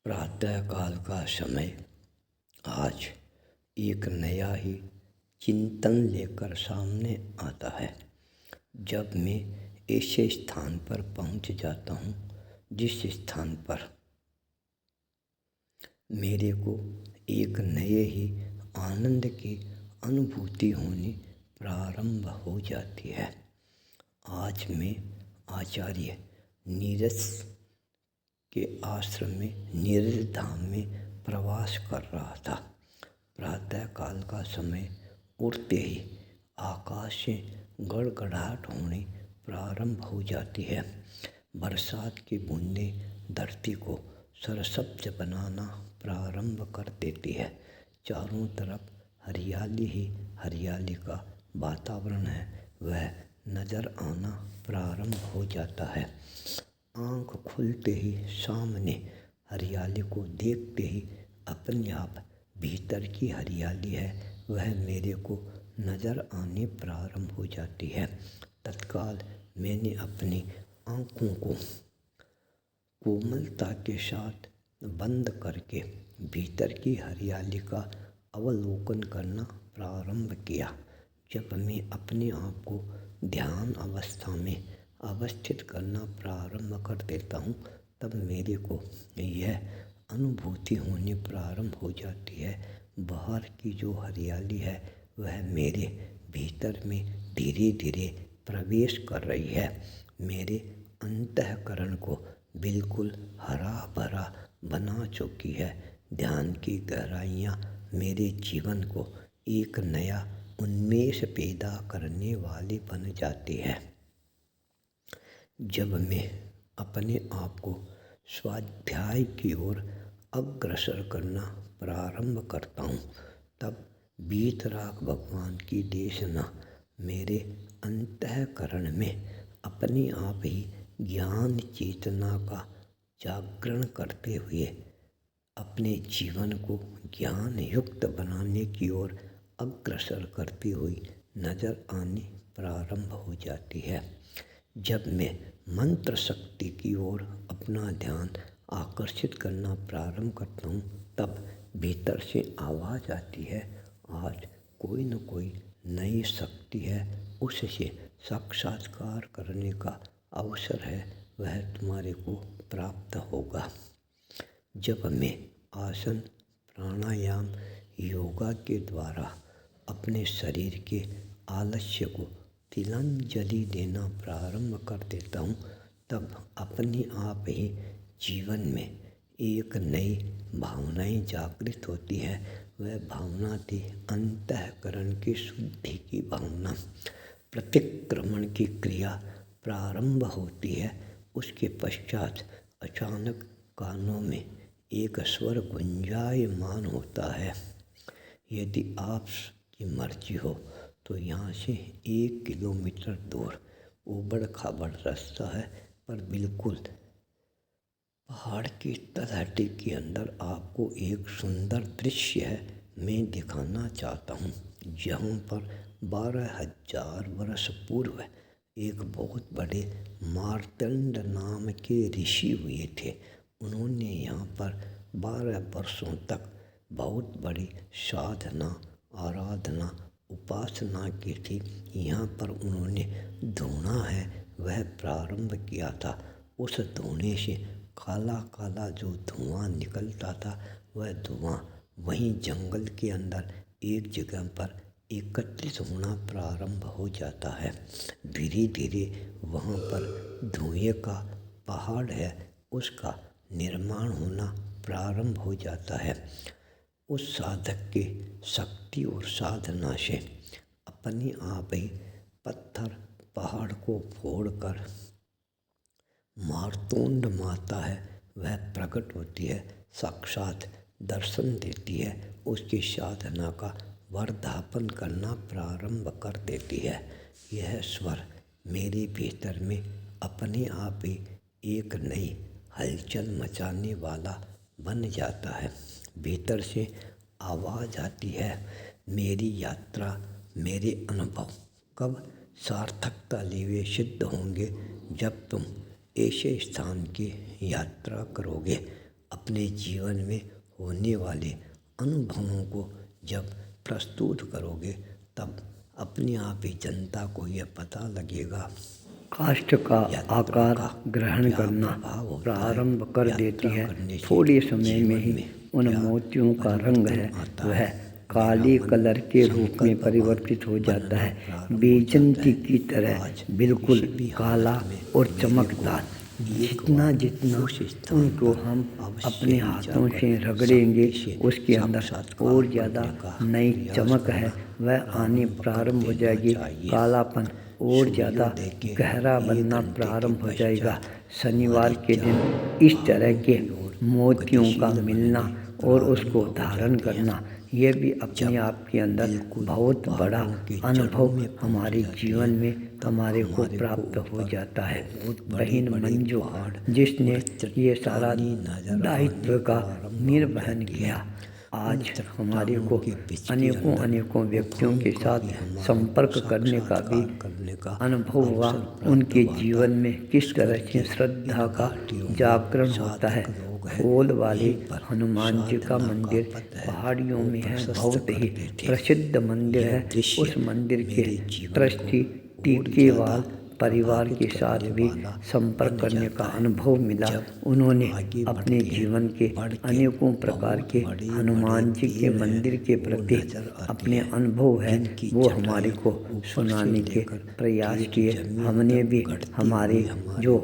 प्रातःकाल का समय आज एक नया ही चिंतन लेकर सामने आता है। जब मैं ऐसे स्थान पर पहुंच जाता हूं जिस स्थान पर मेरे को एक नए ही आनंद की अनुभूति होनी प्रारंभ हो जाती है। आज मैं आचार्य नीरज के आश्रम में नीरज धाम में प्रवास कर रहा था। प्रातःकाल का समय उठते ही आकाश से गड़गड़ाहट होनी प्रारंभ हो जाती है। बरसात की बूंदें धरती को सरसब्ज बनाना प्रारंभ कर देती है। चारों तरफ हरियाली ही हरियाली का वातावरण है, वह नज़र आना प्रारंभ हो जाता है। आँख खुलते ही सामने हरियाली को देखते ही अपने आप भीतर की हरियाली है वह मेरे को नज़र आने प्रारंभ हो जाती है। तत्काल मैंने अपनी आँखों को कोमलता के साथ बंद करके भीतर की हरियाली का अवलोकन करना प्रारंभ किया। जब मैं अपने आप को ध्यान अवस्था में अवस्थित करना प्रारंभ कर देता हूँ तब मेरे को यह अनुभूति होनी प्रारंभ हो जाती है, बाहर की जो हरियाली है वह मेरे भीतर में धीरे धीरे प्रवेश कर रही है। मेरे अंतःकरण को बिल्कुल हरा भरा बना चुकी है। ध्यान की गहराइयाँ मेरे जीवन को एक नया उन्मेष पैदा करने वाली बन जाती है। जब मैं अपने आप को स्वाध्याय की ओर अग्रसर करना प्रारंभ करता हूँ तब वीतराग भगवान की देशना मेरे अंतःकरण में अपने आप ही ज्ञान चेतना का जागरण करते हुए अपने जीवन को ज्ञान युक्त बनाने की ओर अग्रसर करती हुई नज़र आने प्रारंभ हो जाती है। जब मैं मंत्र शक्ति की ओर अपना ध्यान आकर्षित करना प्रारंभ करता हूँ तब भीतर से आवाज़ आती है, आज कोई न कोई नई शक्ति है, उससे साक्षात्कार करने का अवसर है, वह तुम्हारे को प्राप्त होगा। जब मैं आसन प्राणायाम योगा के द्वारा अपने शरीर के आलस्य को तिलांजलि देना प्रारंभ कर देता हूँ तब अपने आप ही जीवन में एक नई भावनाएं जागृत होती है। वह भावना थी अंतःकरण की शुद्धि की भावना। प्रतिक्रमण की क्रिया प्रारंभ होती है। उसके पश्चात अचानक कानों में एक स्वर गुंजायमान होता है, यदि आपकी मर्जी हो तो यहाँ से 1 किलोमीटर दूर ऊबड़ खाबड़ रास्ता है, पर बिल्कुल पहाड़ की तलहटी के अंदर आपको एक सुंदर दृश्य है मैं दिखाना चाहता हूँ, जहाँ पर 12,000 वर्ष पूर्व एक बहुत बड़े मार्तंड नाम के ऋषि हुए थे। उन्होंने यहाँ पर 12 वर्षों तक बहुत बड़ी साधना आराधना उपासना की थी। यहाँ पर उन्होंने धुआं है वह प्रारंभ किया था। उस धुएं से काला काला जो धुआं निकलता था वह धुआं वहीं जंगल के अंदर एक जगह पर एकत्रित होना प्रारंभ हो जाता है। धीरे धीरे वहाँ पर धुएं का पहाड़ है उसका निर्माण होना प्रारंभ हो जाता है। उस साधक के शक्ति और साधना से अपने आप ही पत्थर पहाड़ को फोड़कर मार्तोंड माता है वह प्रकट होती है, साक्षात दर्शन देती है, उसकी साधना का वर्धापन करना प्रारंभ कर देती है। यह स्वर मेरे भीतर में अपने आप ही एक नई हलचल मचाने वाला बन जाता है। भीतर से आवाज़ आती है, मेरी यात्रा मेरे अनुभव कब सार्थकता लिए सिद्ध होंगे जब तुम ऐसे स्थान की यात्रा करोगे। अपने जीवन में होने वाले अनुभवों को जब प्रस्तुत करोगे तब अपने आप ही जनता को यह पता लगेगा। काष्ठ का आकार ग्रहण करना प्रारंभ कर देती है। थोड़े समय में ही उन मोतियों का रंग है वह काले कलर के रूप में परिवर्तित हो जाता है, बेजंती की तरह बिल्कुल काला और चमकदार। जितना जितना उनको हम अपने हाथों से रगड़ेंगे उसके अंदर और ज़्यादा नई चमक है वह आने प्रारंभ हो जाएगी। कालापन और ज़्यादा गहरा बनना प्रारंभ हो जाएगा। शनिवार के दिन इस तरह के मोतियों का मिलना और उसको धारण करना यह भी अपने आप के अंदर बहुत बड़ा अनुभव हमारे जीवन में हमारे को प्राप्त हो जाता है। बहन मंजू जिसने ये सारा दायित्व का निर्वहन किया, आज हमारे को अनेकों व्यक्तियों के साथ संपर्क करने का भी अनुभव हुआ। उनके जीवन में किस तरह से श्रद्धा का जागरण होता है। खोल वाले हनुमान जी का मंदिर पहाड़ियों में है, बहुत ही प्रसिद्ध मंदिर है। उस मंदिर के ट्रस्टी टीकेवाल परिवार के साथ भी संपर्क करने का अनुभव मिला। उन्होंने अपने जीवन के अनेकों प्रकार के हनुमान जी के मंदिर के प्रति अपने अनुभव है वो हमारे को सुनाने के प्रयास किए। हमने भी हमारे जो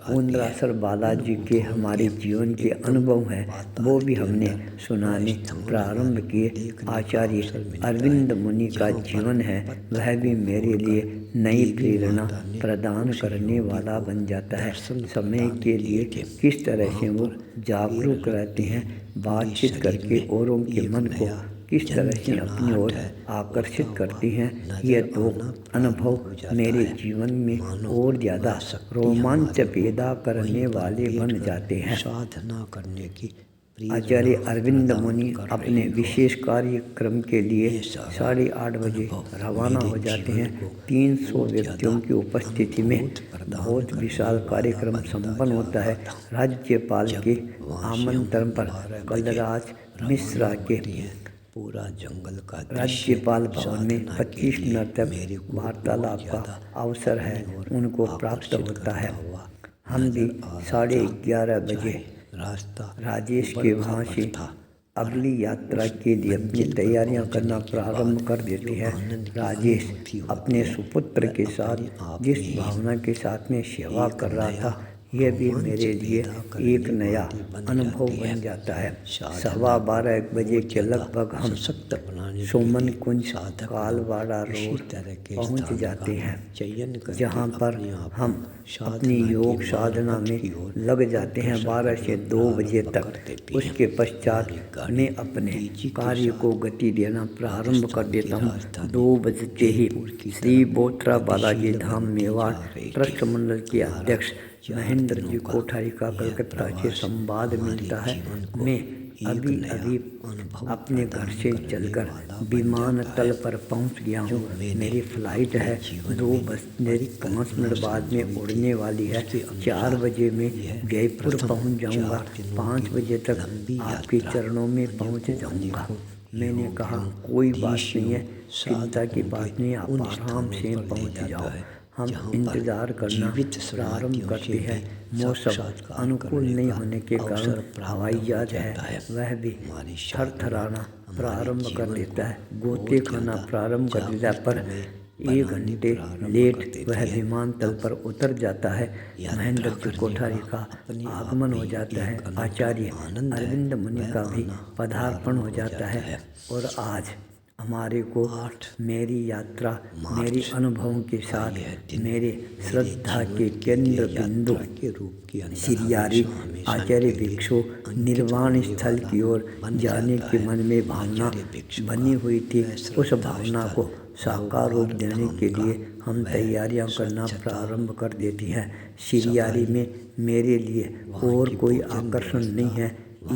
उंद्रासर बालाजी के हमारे जीवन के अनुभव हैं वो भी हमने सुनाने प्रारंभ किए। आचार्य अरविंद मुनि का जीवन है वह भी मेरे लिए नई प्रेरणा प्रदान करने वाला बन जाता है। समय के लिए किस तरह से वो जागरूक रहते हैं, बातचीत करके औरों के मन को किस तरह से अपनी ओर आकर्षित करती हैं। ये दो अनुभव मेरे जीवन में और ज़्यादा रोमांच पैदा करने वाले बन जाते हैं। साधना करने की आचार्य अरविंद मुनि अपने विशेष कार्यक्रम के लिए 8:30 बजे रवाना हो जाते हैं। 300 व्यक्तियों की उपस्थिति में बहुत विशाल कार्यक्रम संपन्न होता है। राज्यपाल के आमंत्रण पर कलराज मिश्रा के पूरा जंगल का राज्यपाल भवन में 25 मिनट तक वार्तालाप का अवसर है उनको प्राप्त होता है। हम भी 11:30 बजे राजेश के वहाँ से अगली यात्रा के लिए अपनी तैयारियां करना प्रारंभ कर देते हैं। राजेश अपने सुपुत्र के साथ जिस भावना के साथ में सेवा कर रहा था यह भी मेरे लिए एक नया अनुभव बन जाता है। 12:15 बजे के लगभग हम सोमन कुंज कालवाड़ा रोड पहुंच जाते हैं जहां पर हम अपनी योग साधना में लग जाते हैं 12 से 2 बजे तक। उसके पश्चात मैं अपने कार्य को गति देना प्रारंभ कर देता हूँ। 2 बजते ही श्री बोथरा बालाजी धाम मेवाड़ ट्रस्ट मंडल के अध्यक्ष महेंद्र जी कोठारी का कलकत्ता से संवाद मिलता है। मैं अभी अपने घर से चलकर विमानतल पर पहुंच गया हूँ। मेरी फ्लाइट है 2:05 बाद में उड़ने वाली है। 4 बजे मैं जयपुर पहुंच जाऊंगा। 5 बजे तक आपके चरणों में पहुंच जाऊंगा। मैंने कहा कोई बात नहीं है, चिंता की बात नहीं, आप आराम से पहुंच जाओ। हम इंतज़ार करना प्रारंभ करते हैं। मौसम अनुकूल नहीं होने के कारण हवाई जहाज है वह भी थरथराना प्रारंभ कर देता है, गोते खाना प्रारंभ कर देता है। पर 1 घंटे लेट वह विमानतल पर उतर जाता है। महेंद्र जी कोठारी का आगमन हो जाता है। आचार्य अरविंद मुनि का भी पदार्पण हो जाता है। और आज हमारे को मेरी यात्रा मेरी अनुभवों के साथ मेरे श्रद्धा के केंद्र बिंदु के रूप की सिरियारी आचार्य भिक्षु निर्वाण स्थल की ओर जाने के मन में भावना बनी हुई थी। उस भावना को साकार रूप देने के लिए हम तैयारियां करना प्रारंभ कर देती हैं। सिरियारी में मेरे लिए और कोई आकर्षण नहीं है,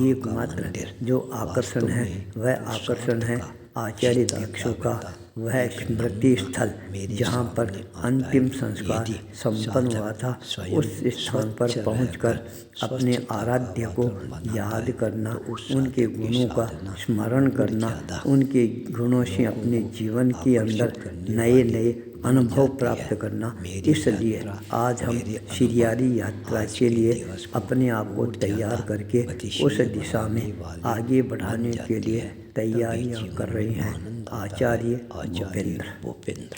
एकमात्र जो आकर्षण है वह आकर्षण है आचार्य भिक्षु का वह स्मृति स्थल जहाँ पर अंतिम संस्कार संपन्न हुआ था, उस स्थान पर पहुंचकर अपने आराध्य को याद करना, उनके गुणों का स्मरण करना, उनके गुणों से अपने जीवन के अंदर नए नए अनुभव प्राप्त करना। इसलिए आज हम सिरियारी यात्रा के लिए अपने आप को तैयार करके उस दिशा में आगे बढ़ाने के लिए तैयारियां कर रहे हैं। आचार्य भूपेंद्र।